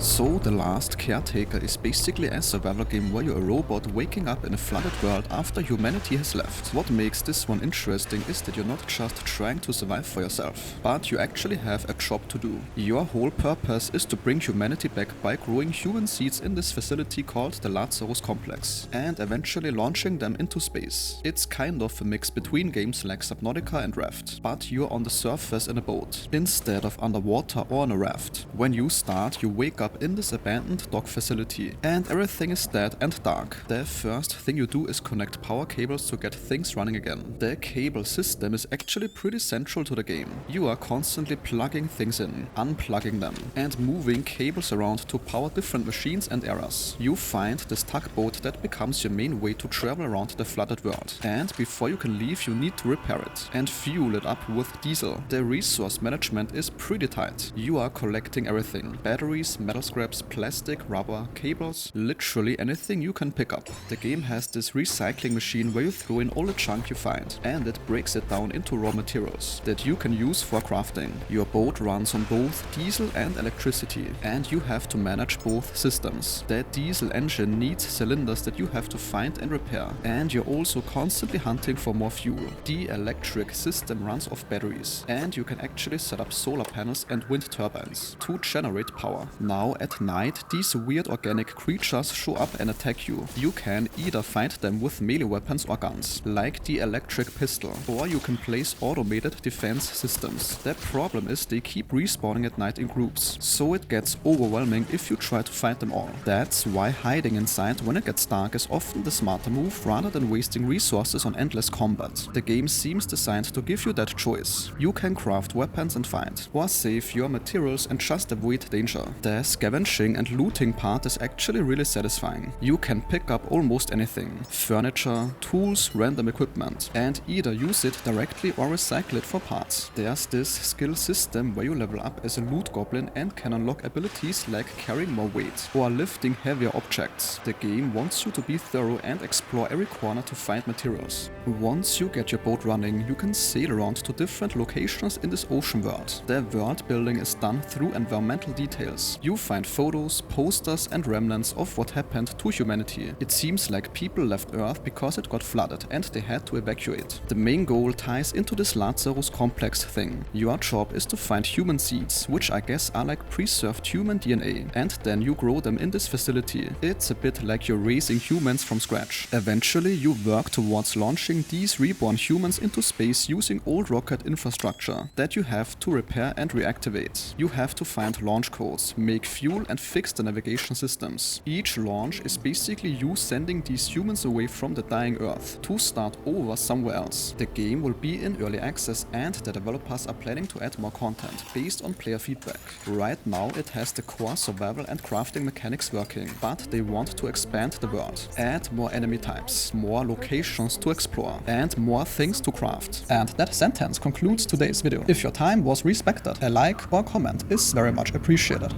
So The Last Caretaker is basically a survival game where you're a robot waking up in a flooded world after humanity has left. What makes this one interesting is that you're not just trying to survive for yourself, but you actually have a job to do. Your whole purpose is to bring humanity back by growing human seeds in this facility called the Lazarus Complex, and eventually launching them into space. It's kind of a mix between games like Subnautica and Raft, but you're on the surface in a boat, instead of underwater or on a raft. When you start, you wake up in this abandoned dock facility, and everything is dead and dark. The first thing you do is connect power cables to get things running again. The cable system is actually pretty central to the game. You are constantly plugging things in, unplugging them, and moving cables around to power different machines and eras. You find this tugboat that becomes your main way to travel around the flooded world, and before you can leave you need to repair it and fuel it up with diesel. The resource management is pretty tight. You are collecting everything: batteries, metal scraps, plastic, rubber, cables, literally anything you can pick up. The game has this recycling machine where you throw in all the junk you find, and it breaks it down into raw materials that you can use for crafting. Your boat runs on both diesel and electricity, and you have to manage both systems. The diesel engine needs cylinders that you have to find and repair, and you're also constantly hunting for more fuel. The electric system runs off batteries, and you can actually set up solar panels and wind turbines to generate power. Now at night, these weird organic creatures show up and attack you. You can either fight them with melee weapons or guns, like the electric pistol, or you can place automated defense systems. The problem is they keep respawning at night in groups, so it gets overwhelming if you try to fight them all. That's why hiding inside when it gets dark is often the smarter move rather than wasting resources on endless combat. The game seems designed to give you that choice. You can craft weapons and fight, or save your materials and just avoid danger. The scavenging and looting part is actually really satisfying. You can pick up almost anything: furniture, tools, random equipment, and either use it directly or recycle it for parts. There's this skill system where you level up as a loot goblin and can unlock abilities like carrying more weight or lifting heavier objects. The game wants you to be thorough and explore every corner to find materials. Once you get your boat running, you can sail around to different locations in this ocean world. The world building is done through environmental details. You find photos, posters, and remnants of what happened to humanity. It seems like people left Earth because it got flooded and they had to evacuate. The main goal ties into this Lazarus Complex thing. Your job is to find human seeds, which I guess are like preserved human DNA, and then you grow them in this facility. It's a bit like you're raising humans from scratch. Eventually you work towards launching these reborn humans into space using old rocket infrastructure that you have to repair and reactivate. You have to find launch codes, make fuel, and fix the navigation systems. Each launch is basically you sending these humans away from the dying Earth to start over somewhere else. The game will be in early access, and the developers are planning to add more content based on player feedback. Right now it has the core survival and crafting mechanics working, but they want to expand the world, add more enemy types, more locations to explore, and more things to craft. And that sentence concludes today's video. If your time was respected, a like or comment is very much appreciated.